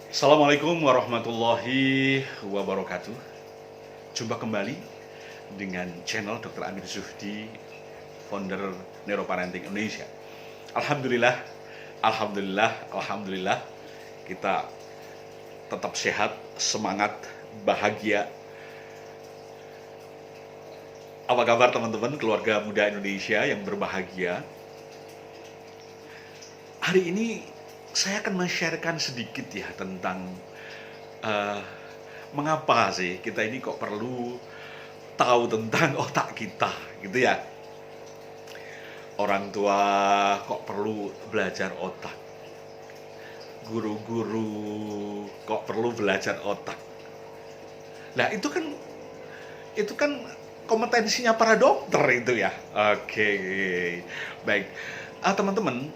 Assalamualaikum warahmatullahi wabarakatuh. Jumpa kembali dengan channel Dr. Amir Zuhdi, founder Neuroparenting Indonesia. Alhamdulillah, alhamdulillah, alhamdulillah, kita tetap sehat, semangat, bahagia. Apa kabar teman-teman keluarga muda Indonesia yang berbahagia? Hari ini saya akan men-sharekan sedikit ya tentang mengapa sih kita ini kok perlu tahu tentang otak kita gitu ya. Orang tua kok perlu belajar otak. Guru-guru kok perlu belajar otak. Nah, itu kan kompetensinya para dokter itu ya. Oke. Baik. Teman-teman,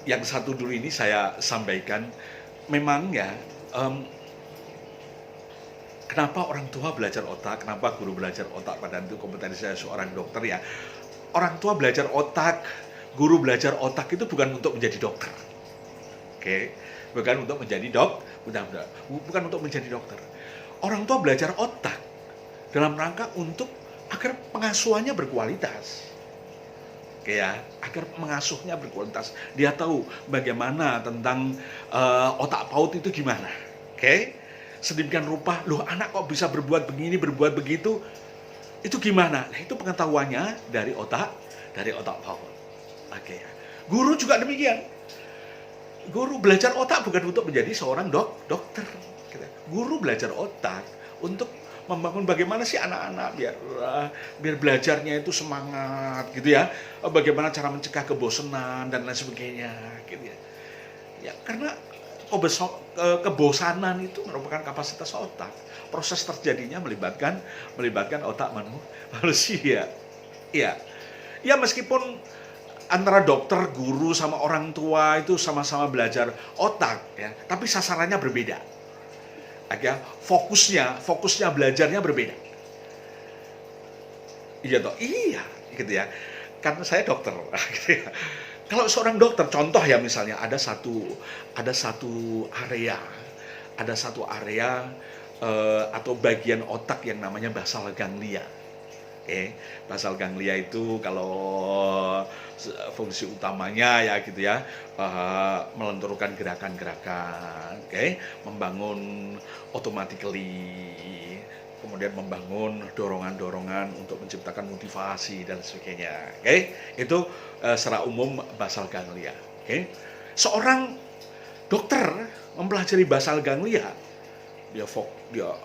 yang satu dulu ini saya sampaikan, memang ya, kenapa orang tua belajar otak, kenapa guru belajar otak, padahal itu kompetensi seorang dokter ya. Orang tua belajar otak, guru belajar otak itu bukan untuk menjadi dokter. Oke, bukan untuk menjadi bukan untuk menjadi dokter. Orang tua belajar otak dalam rangka untuk agar pengasuhannya berkualitas. Oke ya, agar mengasuhnya berkualitas. Dia tahu bagaimana tentang otak PAUD itu gimana. Oke, sedemikian rupa, loh anak kok bisa berbuat begini, berbuat begitu, itu gimana? Nah, itu pengetahuannya dari otak PAUD. Oke ya. Guru juga demikian. Guru belajar otak bukan untuk menjadi seorang dokter. Guru belajar otak untuk membangun bagaimana sih anak-anak biar belajarnya itu semangat gitu ya, bagaimana cara mencegah kebosanan dan lain sebagainya gitu ya. Ya karena kebosanan itu merupakan kapasitas otak. Proses terjadinya melibatkan otak manusia. Ya. Ya meskipun antara dokter, guru sama orang tua itu sama-sama belajar otak ya, tapi sasarannya berbeda. Ya, fokusnya belajarnya berbeda. Iya toh, iya, gitu ya. Karena saya dokter, gitu ya. Kalau seorang dokter, contoh ya misalnya ada satu area, atau bagian otak yang namanya basal ganglia. Basal ganglia itu kalau fungsi utamanya ya gitu ya, melenturkan gerakan-gerakan, membangun automatically, kemudian membangun dorongan-dorongan untuk menciptakan motivasi dan sebagainya. Itu secara umum basal ganglia. Seorang dokter mempelajari basal ganglia, dia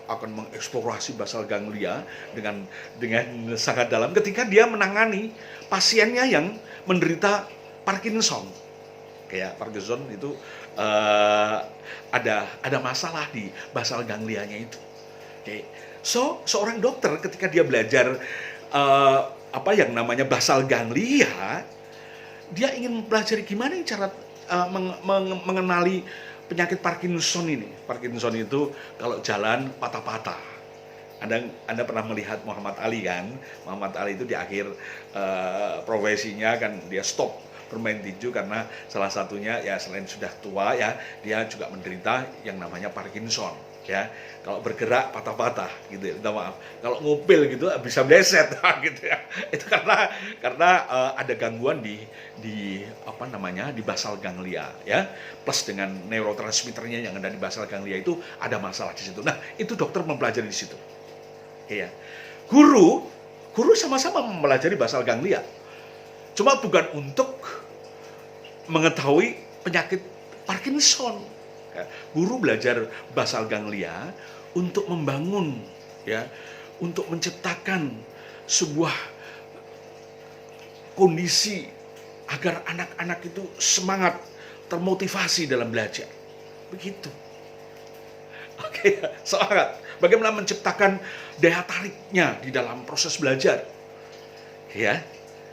akan mengeksplorasi basal ganglia dengan sangat dalam ketika dia menangani pasiennya yang menderita Parkinson. Kayak Parkinson itu ada masalah di basal ganglianya itu. So seorang dokter ketika dia belajar apa yang namanya basal ganglia, dia ingin mempelajari gimana cara mengenali penyakit Parkinson ini. Parkinson itu kalau jalan patah-patah. Anda pernah melihat Muhammad Ali kan? Muhammad Ali itu di akhir profesinya kan dia stop bermain tinju karena salah satunya ya selain sudah tua ya, dia juga menderita yang namanya Parkinson ya. Kalau bergerak patah-patah gitu ya, minta maaf. Kalau ngupil gitu bisa bleset gitu ya. Itu karena ada gangguan di apa namanya di basal ganglia ya, plus dengan neurotransmitternya yang ada di basal ganglia itu ada masalah di situ. Nah, itu dokter mempelajari di situ. Ya. Guru sama-sama mempelajari basal ganglia. Cuma bukan untuk mengetahui penyakit Parkinson. Guru belajar basal ganglia untuk membangun ya, untuk menciptakan sebuah kondisi agar anak-anak itu semangat, termotivasi dalam belajar. Begitu. Oke, semangat. Bagaimana menciptakan daya tariknya di dalam proses belajar. Ya.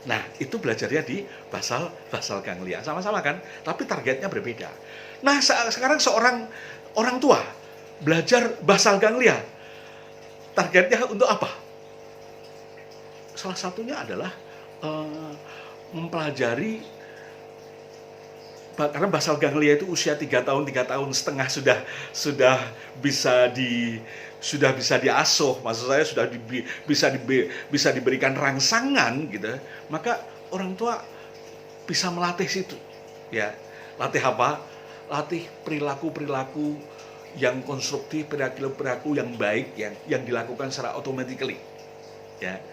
Nah, itu belajarnya di basal ganglia. Sama-sama kan? Tapi targetnya berbeda. Nah, sekarang seorang orang tua belajar basal ganglia. Targetnya untuk apa? Salah satunya adalah mempelajari karena basal ganglia itu usia 3 tahun setengah sudah bisa diasuh, maksud saya bisa diberikan rangsangan gitu, maka orang tua bisa melatih situ, ya. Latih apa? Latih perilaku yang konstruktif, perilaku yang baik, yang dilakukan secara automatically, ya.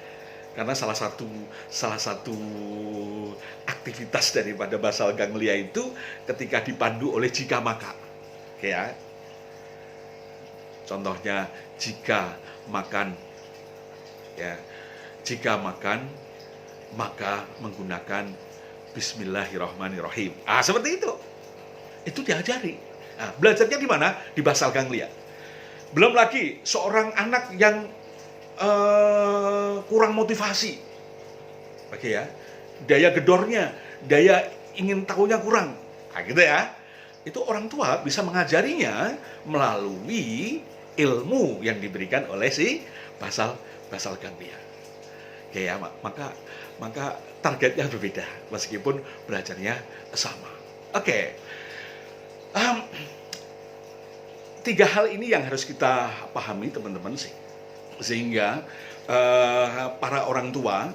Karena salah satu aktivitas daripada basal ganglia itu ketika dipandu oleh jika maka, ya. Contohnya jika makan, ya, jika makan maka menggunakan Bismillahirrahmanirrahim. Seperti itu. Itu diajari. Belajarnya di mana? Di basal ganglia. Belum lagi seorang anak yang kurang motivasi, oke ya, daya gedornya, daya ingin tahunya kurang, gitu ya. Itu orang tua bisa mengajarinya melalui ilmu yang diberikan oleh si basal ganglia. Oke ya, maka targetnya berbeda meskipun belajarnya sama. Oke. 3 hal ini yang harus kita pahami teman-teman sih. Sehingga para orang tua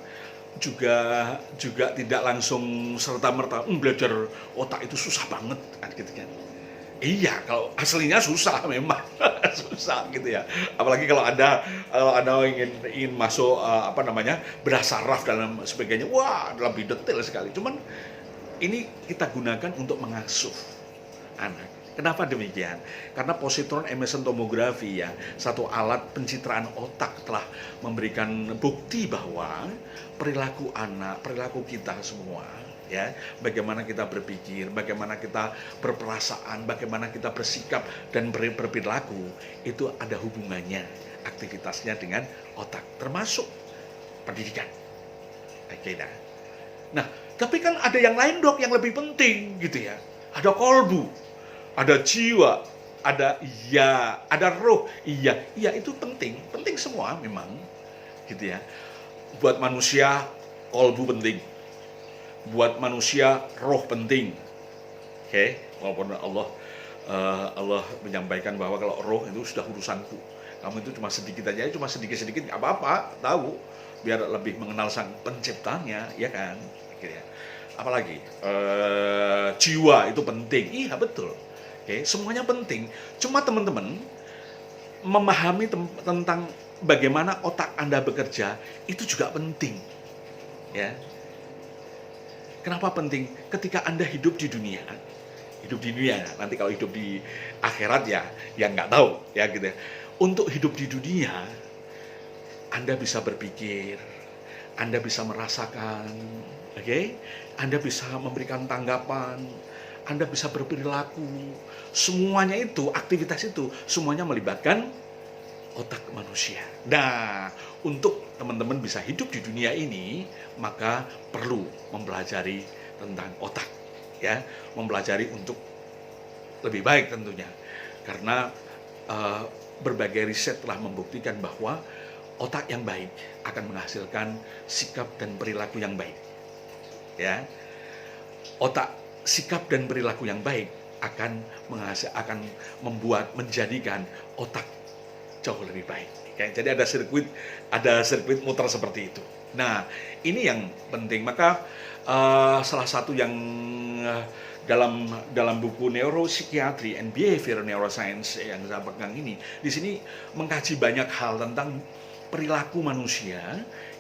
juga tidak langsung serta-merta belajar otak itu susah banget kan gitu kan. Iya, kalau aslinya susah memang susah gitu ya. Apalagi kalau ada ingin masuk bedah saraf dan sebagainya, wah lebih detail sekali. Cuman ini kita gunakan untuk mengasuh anak. Kenapa demikian? Karena positron emission tomografi, ya, satu alat pencitraan otak, telah memberikan bukti bahwa perilaku anak, perilaku kita semua, ya, bagaimana kita berpikir, bagaimana kita berperasaan, bagaimana kita bersikap dan berperilaku, itu ada hubungannya aktivitasnya dengan otak, termasuk pendidikan. Oke, nah, tapi kan ada yang lain dok yang lebih penting gitu ya. Ada kolbu, ada jiwa, ada roh. Iya itu penting semua memang, gitu ya. Buat manusia kolbu penting, buat manusia roh penting. Oke, walaupun Allah menyampaikan bahwa kalau roh itu sudah urusanku, kamu itu cuma sedikit aja, cuma sedikit nggak apa-apa, tahu, biar lebih mengenal sang penciptanya, ya kan? Gitu ya. Apalagi jiwa itu penting, iya betul. Oke, semuanya penting. Cuma teman-teman memahami tentang bagaimana otak Anda bekerja itu juga penting. Ya. Kenapa penting? Ketika Anda hidup di dunia, nanti kalau hidup di akhirat ya nggak tahu, ya gitu ya. Untuk hidup di dunia, Anda bisa berpikir, Anda bisa merasakan, oke? Anda bisa memberikan tanggapan, Anda bisa berperilaku, semuanya itu, aktivitas itu, semuanya melibatkan otak manusia. Nah, untuk teman-teman bisa hidup di dunia ini, maka perlu mempelajari tentang otak, ya, mempelajari untuk lebih baik tentunya, karena berbagai riset telah membuktikan bahwa otak yang baik akan menghasilkan sikap dan perilaku yang baik, ya. Sikap dan perilaku yang baik akan menjadikan otak jauh lebih baik. Oke, jadi ada sirkuit muter seperti itu. Nah, ini yang penting. Maka salah satu yang dalam buku Neuropsychiatry and Behavior Neuroscience yang saya pegang ini, di sini mengkaji banyak hal tentang perilaku manusia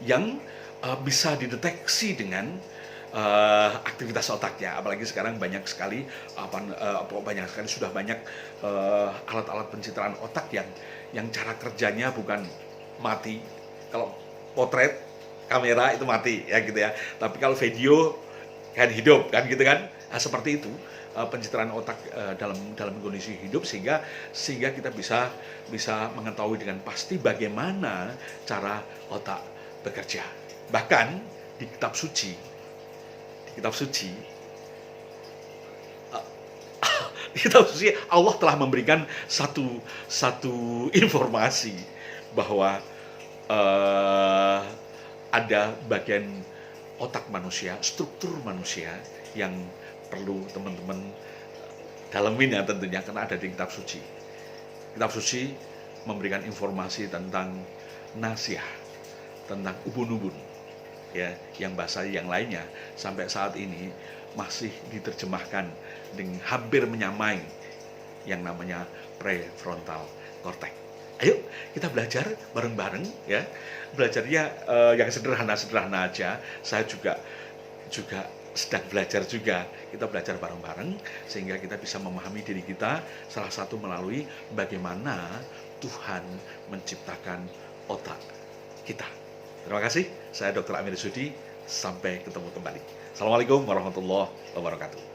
yang bisa dideteksi dengan aktivitas otaknya. Apalagi sekarang banyak sekali sudah banyak alat-alat pencitraan otak yang cara kerjanya bukan mati. Kalau potret kamera itu mati, ya gitu ya. Tapi kalau video kan hidup, kan gitu kan. Seperti itu pencitraan otak dalam kondisi hidup, sehingga kita bisa mengetahui dengan pasti bagaimana cara otak bekerja. Bahkan di kitab suci Allah telah memberikan satu informasi bahwa ada bagian otak manusia, struktur manusia yang perlu teman-teman dalemin ya tentunya, karena ada di kitab suci. Kitab suci memberikan informasi tentang nasiah, tentang ubun-ubun, ya, yang bahasa yang lainnya sampai saat ini masih diterjemahkan dengan hampir menyamai yang namanya prefrontal cortex. Ayo kita belajar bareng-bareng ya. Belajarnya yang sederhana-sederhana aja. Saya juga sedang belajar juga. Kita belajar bareng-bareng sehingga kita bisa memahami diri kita, salah satu melalui bagaimana Tuhan menciptakan otak kita. Terima kasih. Saya Dr. Amir Sudi. Sampai ketemu kembali. Assalamualaikum warahmatullahi wabarakatuh.